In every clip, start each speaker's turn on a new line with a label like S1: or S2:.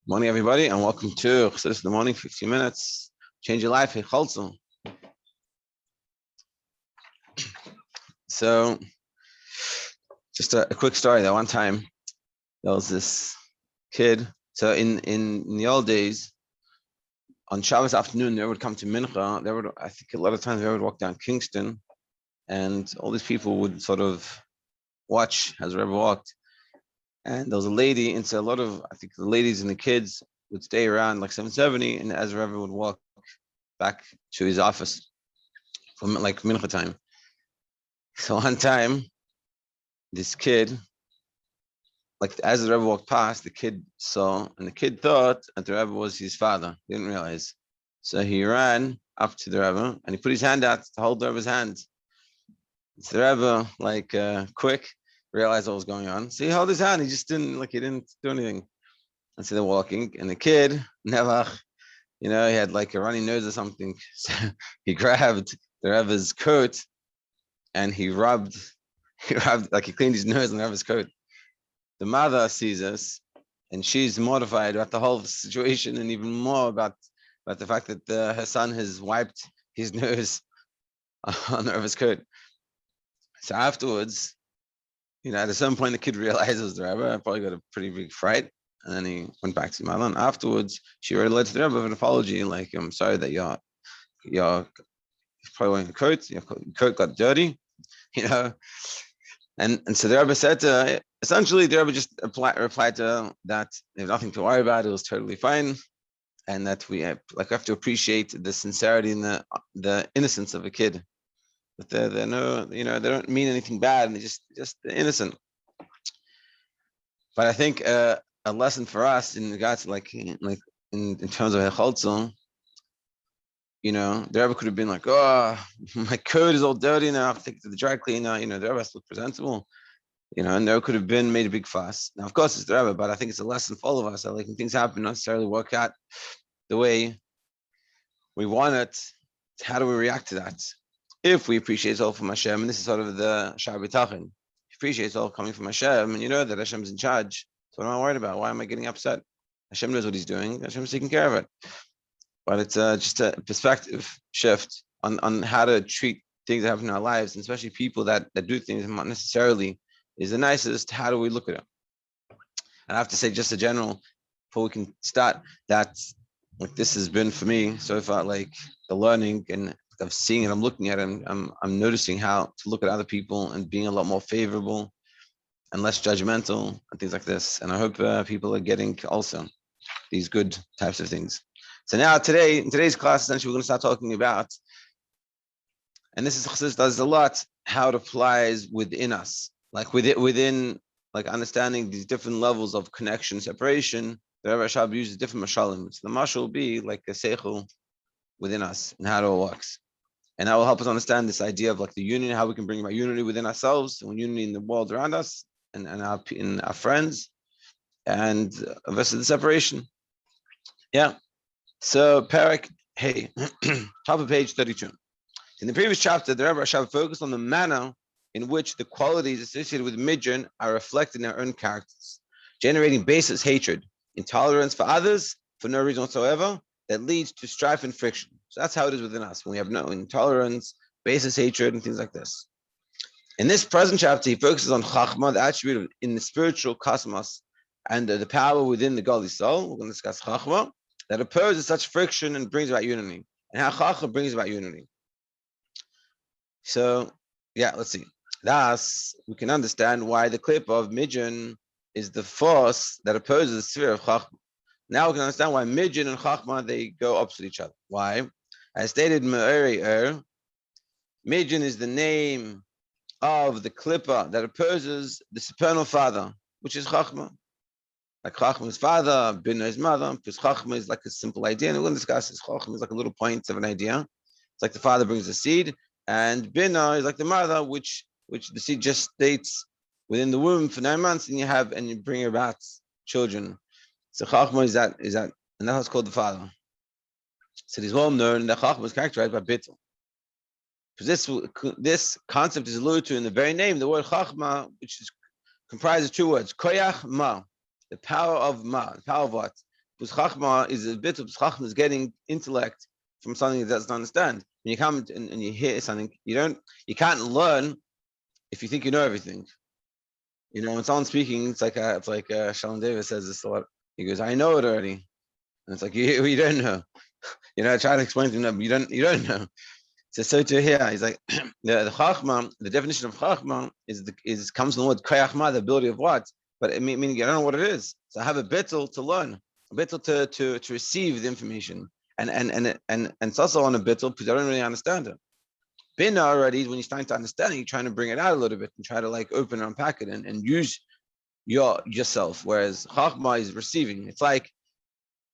S1: Morning, everybody, and welcome to Chassidus in the morning. 15 minutes, change your life. Heichaltzu. So, just a quick story. That one time there was this kid. So in the old days, on Shabbos afternoon, they would come to Mincha. I think a lot of times they would walk down Kingston, and all these people would sort of watch as Rebbe walked. And there was a lady, and so I think the ladies and the kids would stay around like 7:70, and as Rebbe would walk back to his office from like Mincha time. So one time, this kid, like as the Rebbe walked past, the kid saw, and the kid thought that the Rebbe was his father. He didn't realize. So he ran up to the Rebbe, and he put his hand out to hold the Rebbe's hand. So the Rebbe, quick, realized what was going on. So he held his hand. He didn't do anything. And so they're walking, and the kid, never, he had like a runny nose or something. So he grabbed the Rebbe's coat, and he cleaned his nose on the Rebbe's coat. The mother sees us, and she's mortified about the whole situation, and even more about the fact that her son has wiped his nose on the Rebbe's coat. So afterwards, at a certain point, the kid realizes the Rebbe probably got a pretty big fright, and then he went back to his mother. And afterwards, she wrote a letter to the Rebbe of an apology, like, "I'm sorry that you're probably wearing a coat. Your coat got dirty, And so the Rebbe said to her, essentially, the Rebbe just replied to her that there's nothing to worry about. It was totally fine, and that we have to appreciate the sincerity and the innocence of a kid. That they're no, they don't mean anything bad, and they're just innocent. But I think a lesson for us in regards to in terms of Heichaltzu, the Rebbe could have been like, "Oh, my coat is all dirty now. I have to take it to the dry cleaner." The Rebbe has to look presentable. And there could have been made a big fuss. Now, of course, it's the Rebbe, but I think it's a lesson for all of us that when things happen, not necessarily work out the way we want it. How do we react to that? If we appreciate it's all from Hashem, and this is sort of the Sha'ar B'tachin, appreciate it's all coming from Hashem, and you know that Hashem's in charge. So what am I worried about? Why am I getting upset? Hashem knows what He's doing. Hashem's taking care of it. But it's just a perspective shift on how to treat things that happen in our lives, and especially people that do things not necessarily is the nicest. How do we look at it? And I have to say, just a general, before we can start, that this has been for me so far, the learning and of seeing it, I'm looking at it, I'm noticing how to look at other people and being a lot more favorable and less judgmental and things like this. And I hope people are getting also these good types of things. So now in today's class, essentially, we're going to start talking about, and this is Chassidus does a lot, how it applies within us, within understanding these different levels of connection, separation. The Rashab uses different mashalim. So the mashal will be like a seichel within us and how it all works. And that will help us understand this idea of the union, how we can bring about unity within ourselves and unity in the world around us and our friends, and versus the separation. Yeah. So Parak, hey, top of page 32. In the previous chapter, the Rebbe Rashab focused on the manner in which the qualities associated with midyan are reflected in our own characters, generating baseless hatred, intolerance for others for no reason whatsoever, that leads to strife and friction. So that's how it is within us, when we have no intolerance, baseless hatred, and things like this. In this present chapter, he focuses on chachma, the attribute in the spiritual cosmos, and the power within the godly soul. We're going to discuss chachma, that opposes such friction and brings about unity, and how chachma brings about unity. So, let's see. Thus, we can understand why the clip of midyan is the force that opposes the sphere of chachma. Now we can understand why midyan and chachma, they go opposite each other. Why? As stated in midyan is the name of the klippa that opposes the supernal father, which is chachma. Like chachma's father, bina is mother, because chachma is like a simple idea. And we're going to discuss this. Chachma is like a little point of an idea. It's like the father brings the seed, and bina is like the mother, which the seed just stays within the womb for 9 months, and you bring about children. So chachma is that, and that's what's called the father. So it is well known that chachma is characterized by bittul. Because this concept is alluded to in the very name, the word chachma, which is comprised of two words, koyach ma, the power of ma, the power of what? Chachma is a bit of Chachma is getting intellect from something that doesn't understand. When you come and you hear something, you can't learn if you think you know everything. When someone's speaking, it's like Shalom Davis says this a lot. He goes, "I know it already," and it's like you don't know. I try to explain to him, you don't know. So to here, he's like the Chachma. The definition of Chachma comes from the word Koyachma, the ability of what, but meaning I don't know what it is. So I have a bittul to learn, a bittul to receive the information, and it's also on a bittul because I don't really understand it. Bina already, when you're starting to understand it, you're trying to bring it out a little bit and try to open and unpack it and use yourself. Whereas Chachma is receiving. It's like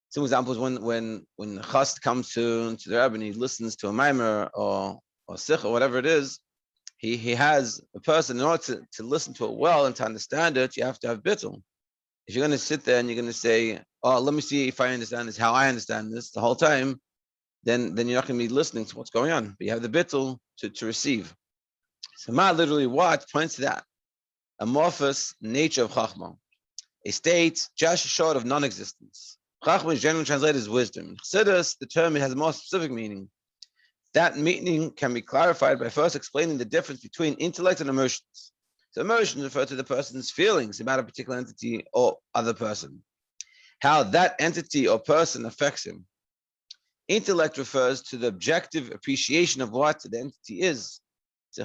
S1: some examples when the Chas comes to the Rebbe and he listens to a Maimer or Sikh or whatever it is, he has a person, in order to listen to it well and to understand it, you have to have bittul. If you're going to sit there and you're going to say, "Oh, let me see if I understand this, how I understand this," the whole time, then you're not going to be listening to what's going on. But you have the bittul to receive. So Ma literally what points to that amorphous nature of Chachma, a state just short of non-existence. Chachma is generally translated as wisdom. In Chassidus, the term has a more specific meaning. That meaning can be clarified by first explaining the difference between intellect and emotions. So emotions refer to the person's feelings about a particular entity or other person, how that entity or person affects him. Intellect refers to the objective appreciation of what the entity is. So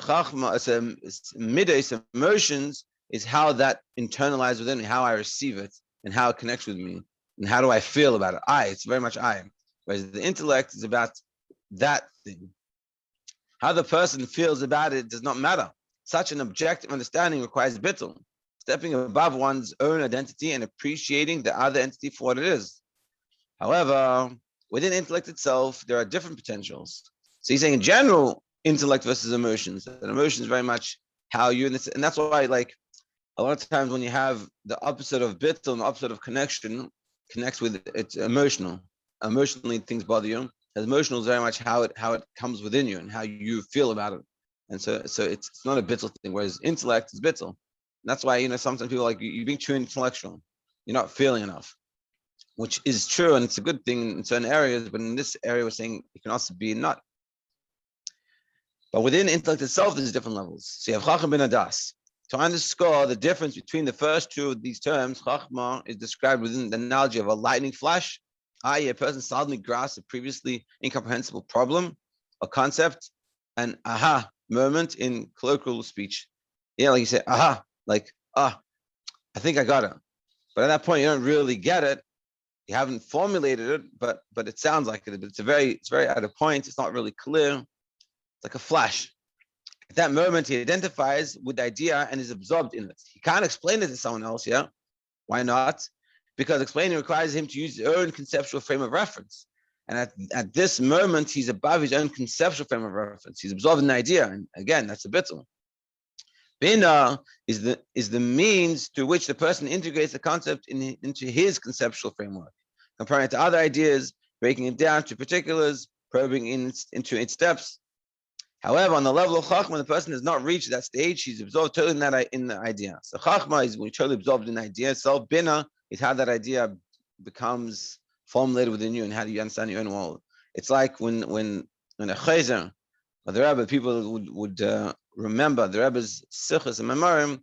S1: emotions is how that internalizes within me, how I receive it, and how it connects with me, and how do I feel about it. It's very much I. Whereas the intellect is about that thing. How the person feels about it does not matter. Such an objective understanding requires bittul, stepping above one's own identity and appreciating the other entity for what it is. However, within intellect itself, there are different potentials. So he's saying in general, intellect versus emotions. And emotions very much how you, and that's why a lot of times when you have the opposite of bittul and the opposite of connection connects with it's emotional. Emotionally, things bother you. As emotional is very much how it comes within you and how you feel about it. And so it's not a bittul thing, whereas intellect is bittul. And that's why sometimes people you're being too intellectual, you're not feeling enough, which is true and it's a good thing in certain areas. But in this area, we're saying it can also be not. But within intellect itself, there's different levels. So you have Chacham bin Adas. To underscore the difference between the first two of these terms, Chachma is described within the analogy of a lightning flash, i.e., a person suddenly grasps a previously incomprehensible problem or concept, an aha moment in colloquial speech. Like you say, aha, I think I got it. But at that point, you don't really get it. You haven't formulated it, but it sounds like it. But it's very at a point. It's not really clear. It's like a flash. At that moment, he identifies with the idea and is absorbed in it. He can't explain it to someone else, yeah? Why not? Because explaining requires him to use his own conceptual frame of reference. And at this moment, he's above his own conceptual frame of reference. He's absorbed in the idea. And again, that's a bittul. Bina is the means through which the person integrates the concept into his conceptual framework, comparing it to other ideas, breaking it down to particulars, probing into its depths. However, on the level of Chachma, the person has not reached that stage. He's absorbed totally in the idea. So Chachma is when you're totally absorbed in the idea itself. Bina is how that idea becomes formulated within you and how do you understand your own world. It's like when a Chayzer or the Rebbe, people would remember the Rebbe's Sichos and Memorim,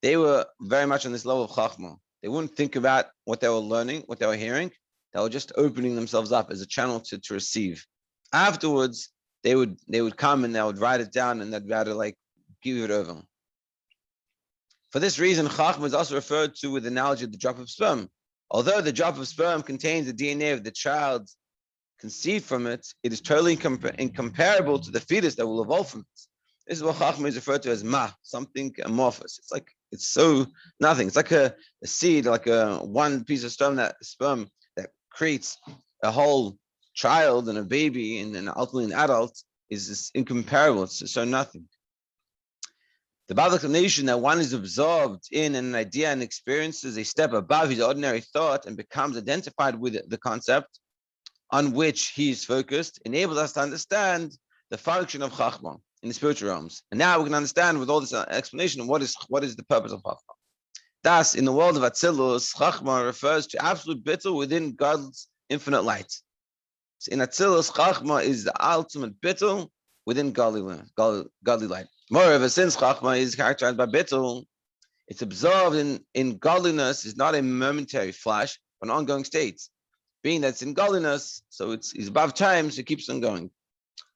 S1: they were very much on this level of Chachma. They wouldn't think about what they were learning, what they were hearing. They were just opening themselves up as a channel to receive. Afterwards, they would come and they would write it down and they'd rather give it over. For this reason, Chachma is also referred to with the analogy of the drop of sperm. Although the drop of sperm contains the DNA of the child conceived from it, it is totally incomparable to the fetus that will evolve from it. This is what Chachma is referred to as ma, something amorphous. It's so nothing. It's like a seed, like a one piece of sperm that creates a whole child and a baby and ultimately an adult is incomparable. It's so nothing. The Bav's explanation that one is absorbed in an idea and experiences a step above his ordinary thought and becomes identified with the concept on which he is focused enables us to understand the function of Chachma in the spiritual realms. And now we can understand with all this explanation what is the purpose of Chachma. Thus, in the world of Atzilus, Chachma refers to absolute bittul within God's infinite light. So in Atzilus, Chachma is the ultimate bittul within godly light. Moreover, since Chachma is characterized by bittul, it's absorbed in godliness is not a momentary flash, but an ongoing state. Being that it's in godliness, so it's above time, so it keeps on going.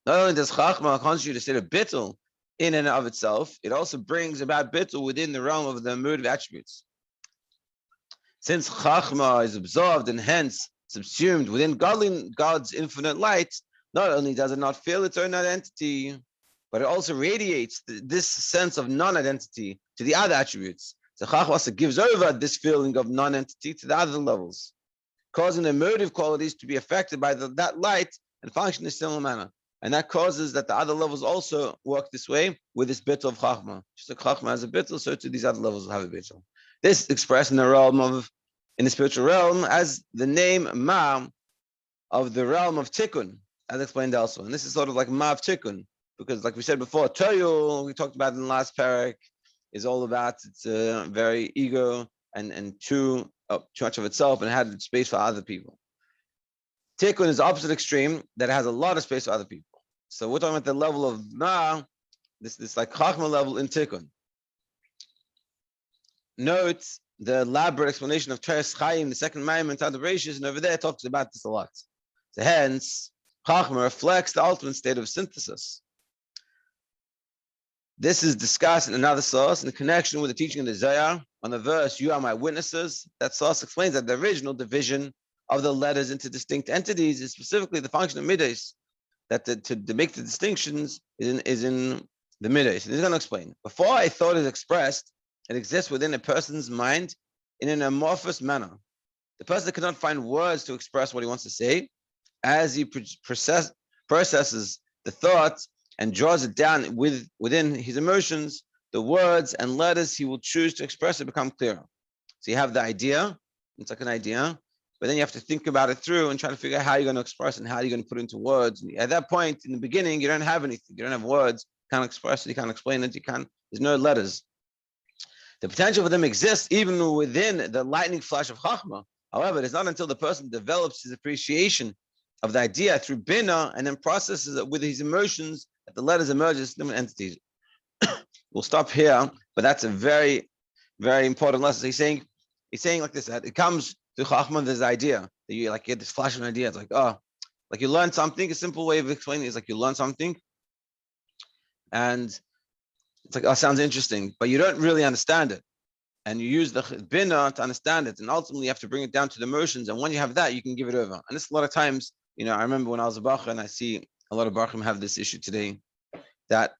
S1: Not only does Chachma constitute a state of bittul in and of itself, it also brings about bittul within the realm of the mood of attributes. Since Chachma is absorbed and hence subsumed within God's infinite light, not only does it not feel its own identity, but it also radiates this sense of non-identity to the other attributes. So Chachma also gives over this feeling of non-entity to the other levels, causing the emotive qualities to be affected by that light and function in a similar manner. And that causes that the other levels also work this way with this bittul of Chachma. Just like Chachma has a bittul, so too these other levels will have a bittul. This is expressed in the spiritual realm as the name Ma of the realm of Tikkun, as explained elsewhere. And this is sort of like Ma of Tikkun, because like we said before, Toyul, we talked about in the last parak, is all about it's very ego and too much of itself and had space for other people. Tikkun is the opposite extreme that has a lot of space for other people. So we're talking about the level of Ma, this like Chachma level in Tikkun. Note the elaborate explanation of Kuntres Heichaltzu, the second Maimon, the Rashab, and over there it talks about this a lot. So hence, Chachma reflects the ultimate state of synthesis. This is discussed in another source in the connection with the teaching of the Zohar on the verse, "You are my witnesses." That source explains that the original division of the letters into distinct entities is specifically the function of middays. That to make the distinctions is in the middays. And he's going to explain. Before I thought it expressed, it exists within a person's mind in an amorphous manner. The person cannot find words to express what he wants to say. As he processes the thought and draws it down within his emotions, the words and letters he will choose to express it become clearer. So you have the idea, it's like an idea, but then you have to think about it through and try to figure out how you're going to express it and how you're going to put it into words. And at that point, in the beginning, you don't have anything. You don't have words. You can't express it. You can't explain it. There's no letters. The potential for them exists even within the lightning flash of Chachma. However, it's not until the person develops his appreciation of the idea through Bina and then processes it with his emotions that the letters emerge as different entities. We'll stop here, but that's a very, very important lesson. He's saying like this, that it comes to Chachma, this idea that you like get this flash of an idea. It's like, like you learn something. A simple way of explaining it is like you learn something and it's like, sounds interesting, but you don't really understand it. And you use the Bina to understand it. And ultimately you have to bring it down to the emotions. And when you have that, you can give it over. And this a lot of times, I remember when I was a Bacha and I see a lot of Bachim have this issue today, that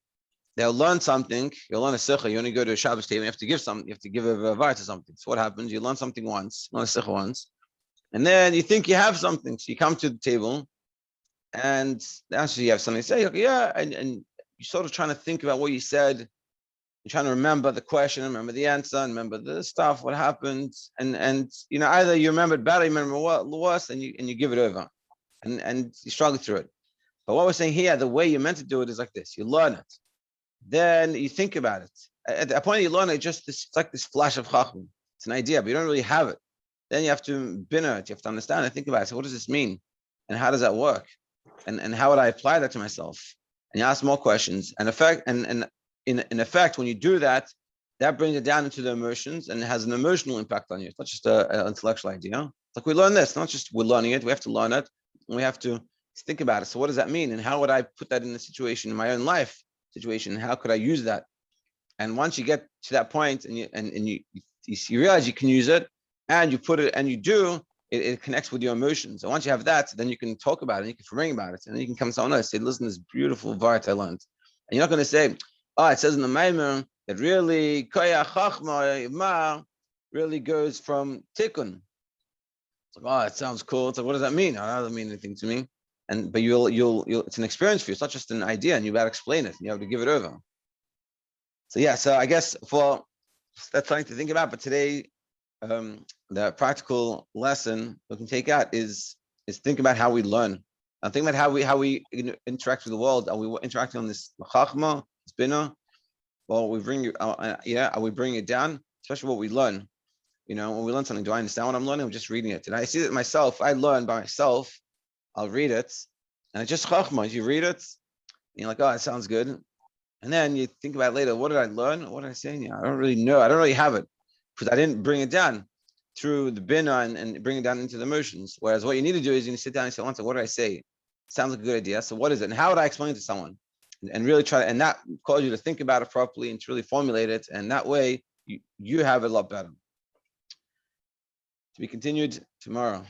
S1: they'll learn something, you'll learn a Sikha, you only go to a Shabbos table, you have to give something, you have to give a var to something. So what happens? You learn something once, learn a Sikha once, and then you think you have something. So you come to the table and actually you have something to say, okay, yeah, and you're sort of trying to think about what you said. You're trying to remember the question, remember the answer, and remember the stuff, what happened, and either you remember it better, you remember worse, and you give it over, and you struggle through it. But what we're saying here, the way you're meant to do it is like this: you learn it, then you think about it. At the point you learn it, it's like this flash of chacham. It's an idea, but you don't really have it. Then you have to binner it. You have to understand it. Think about it. So what does this mean, and how does that work, and how would I apply that to myself? And you ask more questions. And in effect, when you do that, that brings it down into the emotions and it has an emotional impact on you. It's not just an intellectual idea. It's like we learn this, not just we're learning it. We have to learn it, and we have to think about it. So what does that mean? And how would I put that in a situation in my own life situation? How could I use that? And once you get to that point and you realize you can use it and you put it and you do, it connects with your emotions. And once you have that, then you can talk about it, and you can bring about it, and then you can come to someone else and say, listen, this beautiful vart I learned. And you're not going to say, it says in the Maimon that really koyach chachma ma really goes from tikkun. It's like, it sounds cool. It's like, what does that mean? It doesn't mean anything to me. But you'll it's an experience for you. It's not just an idea, and you got to explain it, and you have to give it over. So I guess that's something to think about. But today, the practical lesson we can take out is think about how we learn. And think about how we interact with the world. Are we interacting on this chachma, this bina? Well, we bring are we bringing it down, especially what we learn. When we learn something, do I understand what I'm learning? I'm just reading it. Did I see it myself? I learn by myself. I'll read it, and it's just chachma. You read it, and you're like, oh, it sounds good, and then you think about it later. What did I learn? What did I say? I don't really know. I don't really have it because I didn't bring it down through the bina and bring it down into the emotions. Whereas what you need to do is you need to sit down and say, what did I say? Sounds like a good idea. So what is it? And how would I explain it to someone? And really try, and that calls you to think about it properly and to really formulate it. And that way you have it a lot better. To be continued tomorrow.